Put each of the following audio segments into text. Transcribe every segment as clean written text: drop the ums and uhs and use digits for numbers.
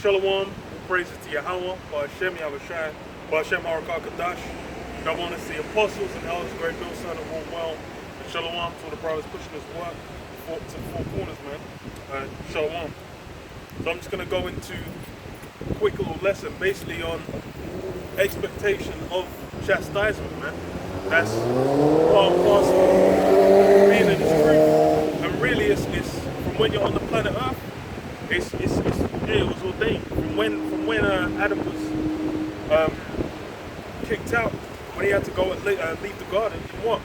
Shalom, praises to Yahweh, Hashem Yahushai, Hashem Harakakadash. God want us the apostles and elders, great Bill, son of all well. And Shalom to the brothers pushing this work to the four corners, man. Shalom. So I'm just going to go into a quick little lesson basically on expectation of chastisement, man. That's part and parcel of being in this truth. And really, it's from when you're on the planet Earth, it was ordained. From when Adam was kicked out, when he had to go and leave the garden, and what?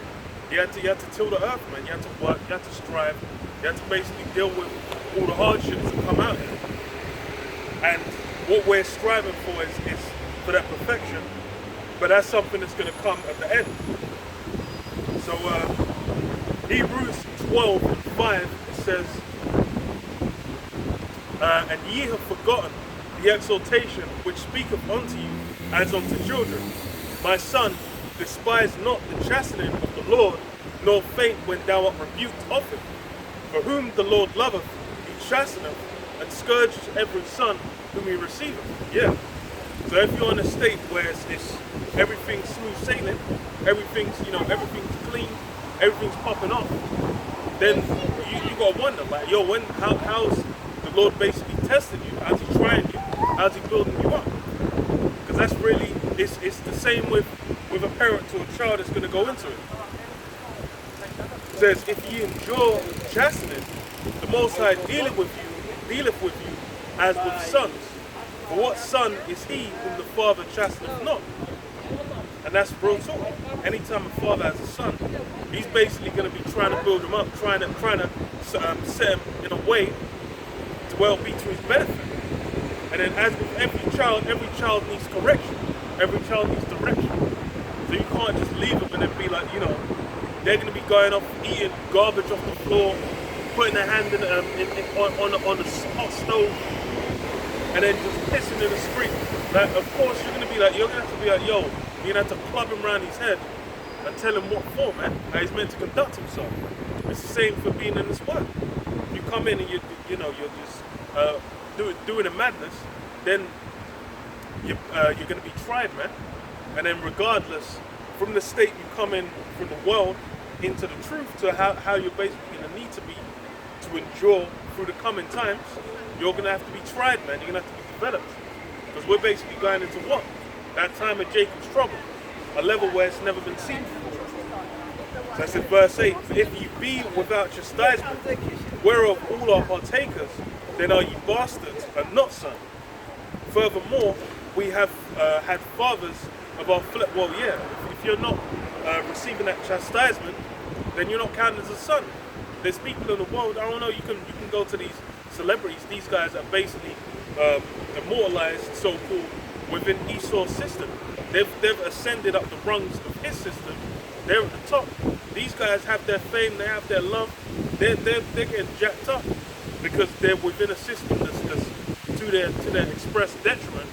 You had to till the earth, man. You had to work, you had to strive, you had to basically deal with all the hardships that come out here. And what we're striving for is for that perfection, but that's something that's going to come at the end. So Hebrews 12:5 says, and ye have forgotten the exhortation which speaketh unto you as unto children. My son, despise not the chastening of the Lord, nor faint when thou art rebuked of him. For whom the Lord loveth, he chasteneth, and scourges every son whom he receiveth. Yeah. So if you're in a state where it's everything's smooth sailing, everything's clean, everything's popping off, then you gotta wonder, like, yo, how's the Lord basically testing you? How's he trying you? How's he building you up? Because that's really, it's the same with a parent to a child that's gonna go into it. It says, if ye endure chastening, the Most High dealeth with you as with sons. For what son is he whom the father chasteneth not? And that's real talk. Anytime a father has a son, he's basically going to be trying to build him up, trying to set him in a way to well be to his benefit. And then as with every child needs correction. Every child needs direction. So you can't just leave them and then be like, they're going to be going off eating garbage off the floor, putting their hand on the hot stove, and then just pissing in the street. Like, of course, you're going to have to be like, yo, you're going to have to club him around his head and tell him what for, man, how he's meant to conduct himself. It's the same for being in this work. You come in and you're just doing a madness, then you're going to be tried, man. And then regardless, from the state you come in from the world into the truth to how you're basically going to need to be to endure through the coming times, you're going to have to be tried, man. You're going to have to be developed. Because we're basically going into what? That time of Jacob's trouble. A level where it's never been seen before. So that's in verse 8. If ye be without chastisement, whereof all are partakers, then are ye bastards and not sons. Furthermore, we have had fathers of our flesh. Well, yeah, if you're not receiving that chastisement, then you're not counted as a son. There's people in the world, I don't know, you can go to these celebrities, these guys are basically immortalized, so-called, within Esau's system. They've ascended up the rungs of his system. They're at the top. These guys have their fame, they have their love. They're getting jacked up because they're within a system that's to their express detriment.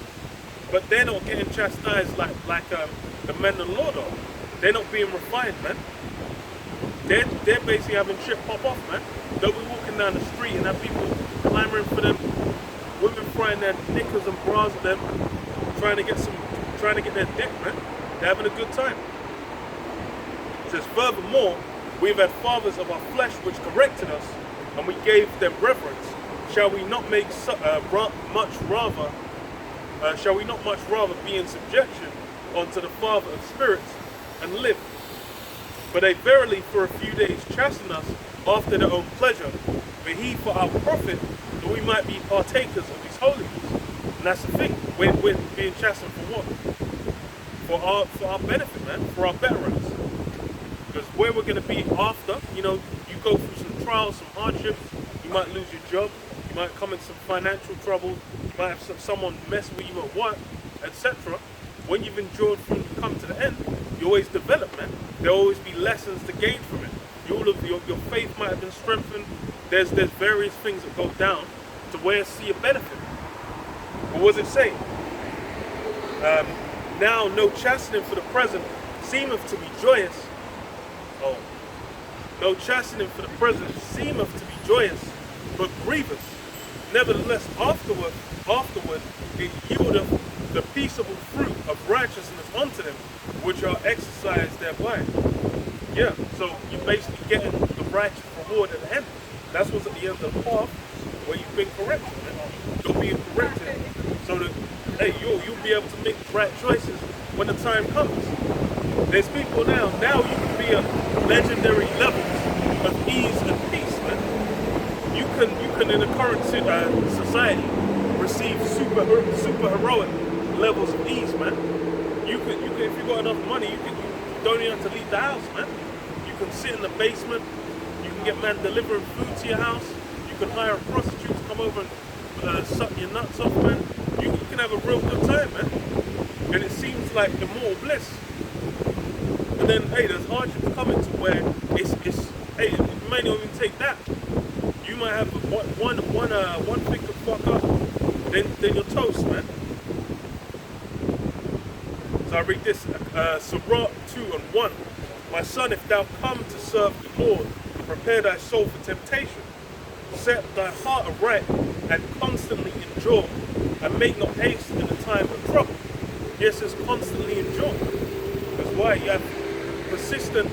But they're not getting chastised like the men of the Lord are. They're not being refined, man. They're basically having shit pop off, man. They'll be walking down the street and have people clamoring for them, women frying their knickers and bras at them, trying to get their dick, man. They're having a good time. It says, furthermore, we've had fathers of our flesh which corrected us, and we gave them reverence. Shall we not much rather be in subjection unto the Father of spirits and live? But they verily for a few days chasten us after their own pleasure, but he for our profit, that we might be partakers of his holiness. And that's the thing, we're being chastened for what? For our benefit, man, for our betterance. Because where we're going to be after, you go through some trials, some hardships, you might lose your job, you might come in some financial trouble, you might have someone mess with you at work, etc. When you've endured from you come to the end, you always develop, man. There'll always be lessons to gain from it. Your faith might have been strengthened. There's various things that go down to where see a benefit. What was it saying? Now no chastening for the present seemeth to be joyous. Oh. No chastening for the present seemeth to be joyous, but grievous. Nevertheless, afterward, it yieldeth the peaceable fruit of righteousness unto them, which are exercised thereby. Yeah, so you're basically getting the righteous reward at the end. That's what's at the end of the path where you've been corrected, man. You're being corrected so that, hey, you'll be able to make right choices when the time comes. There's people now you can be at legendary levels of ease and peace, man. You can in the current society receive super heroic levels of ease, man. You can if you've got enough money, you don't even have to leave the house, man. You can sit in the basement. You can get man delivering food to your house. You can hire a prostitute to come over and suck your nuts off, man. You can have a real good time, man. And it seems like immortal bliss. And then, hey, there's hardships coming to where hey, it may not even take that. You might have one thing to fuck up, then you're toast, man. So I read this, Sirach 2:1. My son, if thou come to serve the Lord, prepare thy soul for temptation. Set thy heart aright and constantly endure, and make not haste in the time of trouble. Yes, it's constantly endure. Because why? You have persistent,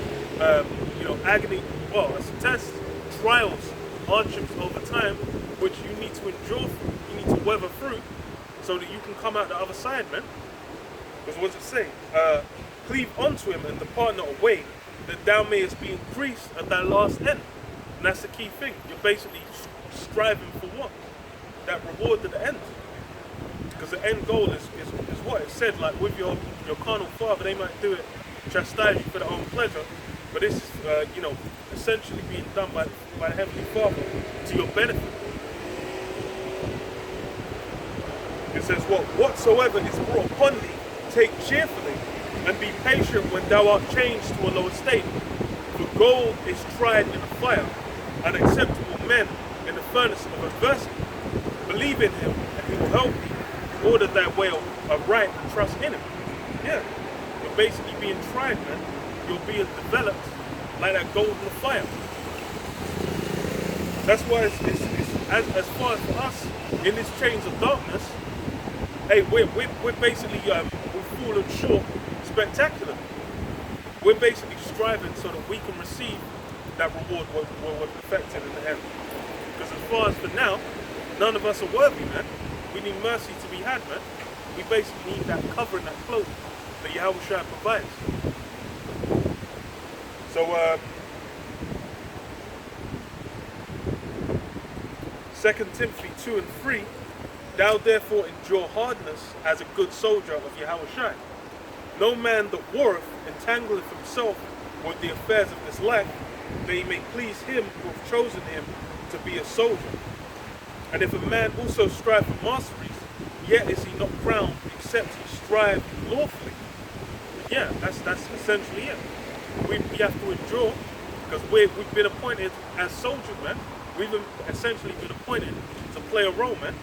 agony, it's tests, trials, hardships over time, which you need to endure through. You need to weather through so that you can come out the other side, man. Because what does it say? Cleave unto him and depart not away, that thou mayest be increased at thy last end. And that's the key thing. You're basically striving for what? That reward at the end. Because the end goal is what it said, like with your carnal father, they might do it, chastise you for their own pleasure, but this is, essentially being done by the Heavenly Father to your benefit. It says, whatsoever is brought upon thee, take cheerfully, and be patient when thou art changed to a lower state. For gold is tried in the fire, and acceptable men in the furnace of adversity. Believe in him, and he will help thee. Order thy way aright and trust in him. Yeah, you're basically being tried, man. You're being developed like that gold in the fire. That's why it's as far as for us in this chains of darkness, hey, we're basically we've fallen short spectacularly. We're basically striving so that we can receive that reward we're perfected in the heaven. Because as far as for now, none of us are worthy, man. We need mercy to be had, man. We basically need that covering, that cloak that Yahushua provides. So, 2 Timothy 2:3, thou therefore endure hardness as a good soldier of Yahushua. No man that warreth entangleth himself with the affairs of this life, that he may please him who hath chosen him to be a soldier. And if a man also strive for masteries, yet is he not crowned, except he strive lawfully. Yeah, that's essentially it. We have to endure, because we've been appointed as soldiers, man. We've essentially been appointed to play a role, man.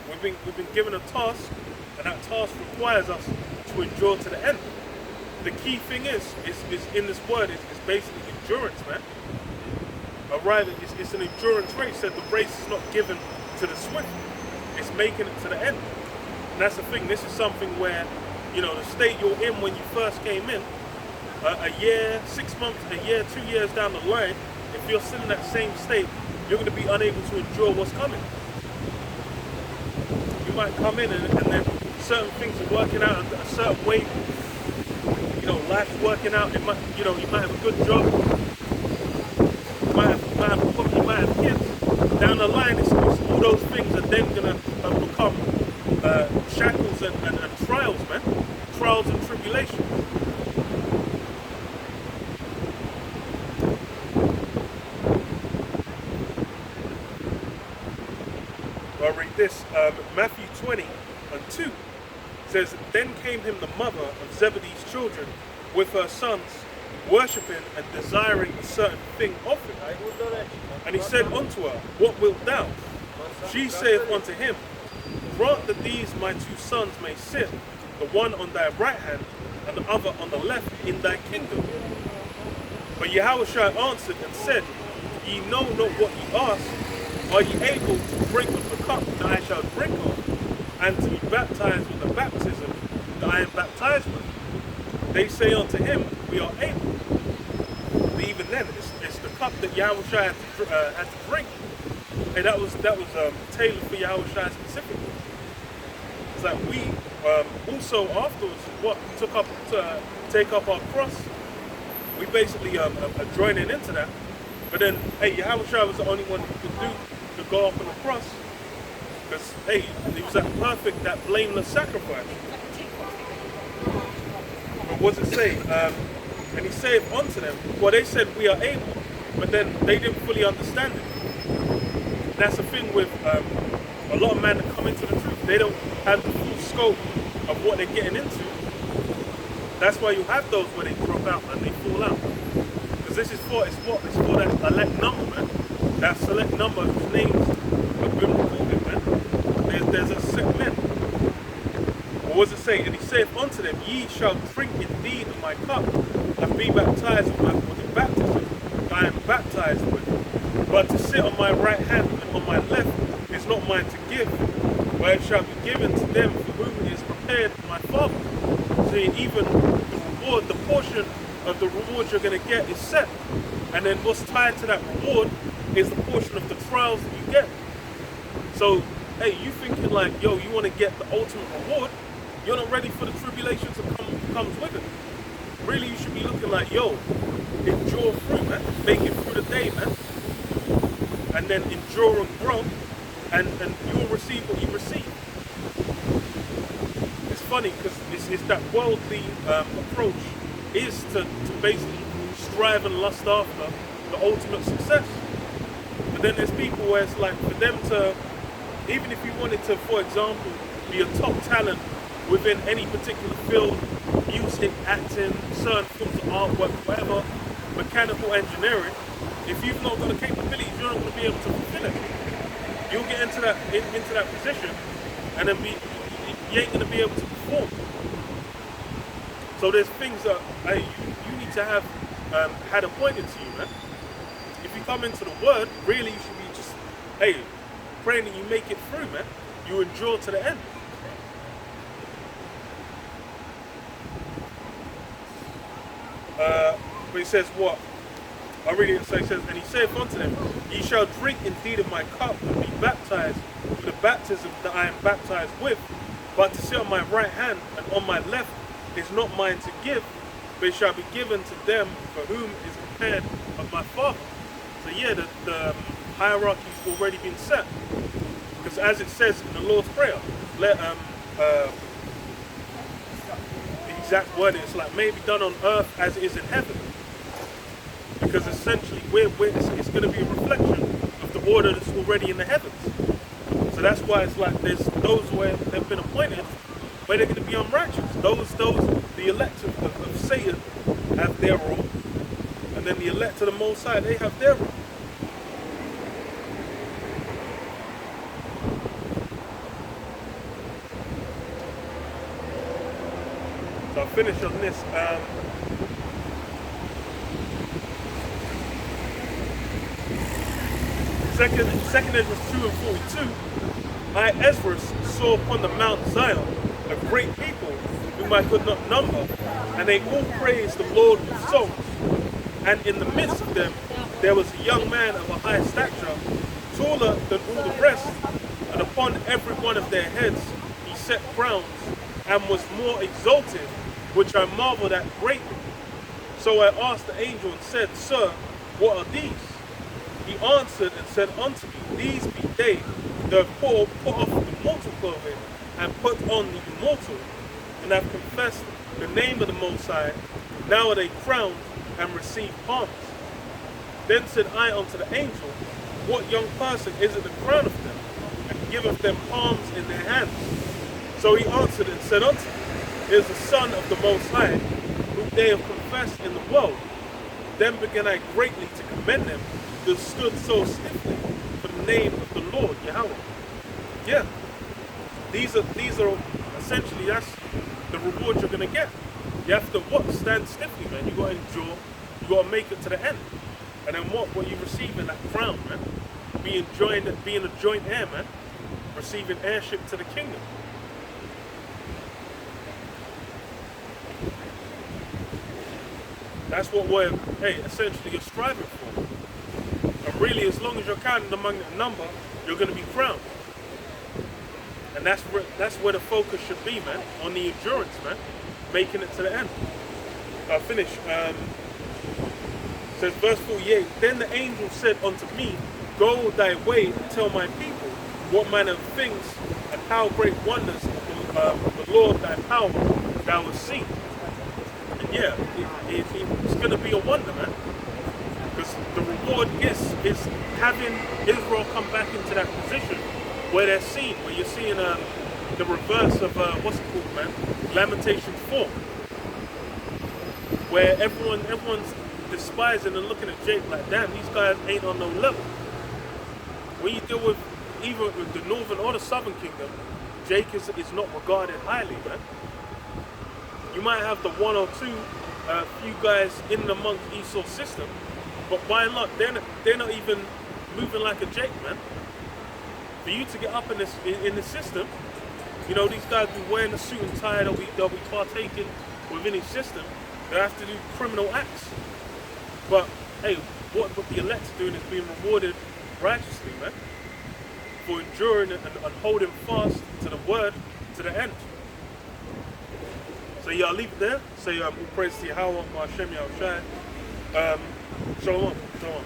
We've been given a task, and that task requires us to endure to the end. The key thing is in this word is basically endurance, man. Alright, it's an endurance race. That the race is not given to the swift; it's making it to the end. And that's the thing. This is something where, the state you're in when you first came in, a year, 6 months, a year, 2 years down the line, if you're still in that same state, you're going to be unable to endure what's coming. You might come in and then certain things are working out a certain way. Life's working out. It might, you might have a good job. You might have a property, you might have kids. Down the line, it's all those things are then going to become shackles and trials, man. Trials and tribulations. I'll read this. Matthew 20:2 says, then came him the mother of Zebedee's children with her sons, worshipping and desiring a certain thing of him. And he said unto her, what wilt thou? She saith unto him, grant that these my two sons may sit, the one on thy right hand and the other on the left, in thy kingdom. But Yahushua answered and said, ye know not what ye ask. are ye able to drink of the cup that I shall drink of, and to be baptized with the baptism that I am baptized with? They say unto him, we are able. But even then, it's the cup that Yahushua had to drink. And that was tailored for Yahushua specifically. It's like we also afterwards take up our cross. We basically are joining into that. But then, hey, Yahushua was the only one who could do to go up on the cross. Because, hey, he was that perfect, that blameless sacrifice. But what does it say? And he said unto them, well, they said we are able, but then they didn't fully understand it. And that's the thing with a lot of men that come into the truth. They don't have the full scope of what they're getting into. That's why you have those where they drop out and they fall out. Because this is for, it's for that elect number, man. That select number whose names have been recorded, man. There's a sick man. What does it say? And he saith unto them, ye shall drink indeed of my cup, and be baptized with the baptism that I am baptized with. But to sit on my right hand and on my left is not mine to give, but it shall be given to them for whom it is prepared by my Father. So even the reward, the portion of the reward you're going to get is set. And then what's tied to that reward is the portion of the trials that you get. So, hey, you thinking like, yo, you want to get the ultimate reward, you're not ready for the tribulations that comes with it. Really, you should be looking like, yo, endure through, man. Make it through the day, man. And then endure and grow, and you will receive what you receive. It's funny because it's that worldly approach is to basically strive and lust after the ultimate success. But then there's people where it's like for them to, even if you wanted to, for example, be a top talent within any particular field, music, acting, certain forms of artwork, whatever, mechanical engineering, if you've not got the capabilities, you're not going to be able to fulfill it. You'll get into that position, and then you ain't going to be able to perform. So there's things that you need to have had appointed to you, man. If you come into the Word, really you should be just, hey, praying that you make it through, man. You endure to the end. But he says what? I read it, so he says, and he saith unto them, ye shall drink indeed of my cup and be baptized with the baptism that I am baptized with, but to sit on my right hand and on my left is not mine to give, but it shall be given to them for whom is prepared of my Father. So yeah, the hierarchy's already been set. Because as it says in the Lord's Prayer, let the exact word is like, may it be done on earth as it is in heaven. Because essentially it's going to be a reflection of the order that's already in the heavens. So that's why it's like there's those where they've been appointed, but they're going to be unrighteous. The elect of Satan have their role, and then the elect of the Most High, they have their role. So I'll finish on this. Second Ezra 2 and 42, I, Ezra, saw upon the Mount Zion a great people whom I could not number, and they all praised the Lord with songs. And in the midst of them there was a young man of a high stature, taller than all the rest, and upon every one of their heads he set crowns, and was more exalted, which I marveled at greatly. So I asked the angel and said, Sir, what are these? He answered and said unto me, these be they that have put off the mortal clothing and put on the immortal, and have confessed the name of the Most High. Now are they crowned and receive palms. Then said I unto the angel, what young person is it that crowneth them, and giveth them palms in their hands? So he answered and said unto me, it is the Son of the Most High, whom they have confessed in the world. Then began I greatly to commend them that stood so stiffly for the name of the Lord, Yahweh. Yeah, these are essentially, that's the reward you're going to get. You have to stand stiffly, man. You got to endure. You got to make it to the end. And then what you receive in that crown, man. being a joint heir, man, receiving heirship to the kingdom. That's what essentially you're striving for. And really, as long as you're counting among that number, you're going to be crowned. And that's where the focus should be, man, on the endurance, man, making it to the end. I'll finish. Says verse 48, then the angel said unto me, go thy way and tell my people what manner of things and how great wonders the Lord thy power thou hast seen. And yeah, it's going to be a wonder, man. Because the reward is having Israel come back into that position where they're seen, where you're seeing the reverse of, what's it called, man? Lamentations 4. Where everyone's despising and looking at Jake like, damn, these guys ain't on no level. When you deal with either the northern or the southern kingdom, Jake is not regarded highly, man. You might have the one or two few guys in and amongst Esau's system, but by and large, they're not even moving like a Jake, man. For you to get up in this system, you know, these guys be wearing a suit and tie, they'll be partaking within his system. They have to do criminal acts. But hey, what the elect are doing is being rewarded righteously, man, for enduring and holding fast to the word to the end. So yeah, I'll leave it there. Say all praise to Yahweh, Hashem Yahushai. Shalom. Shalom.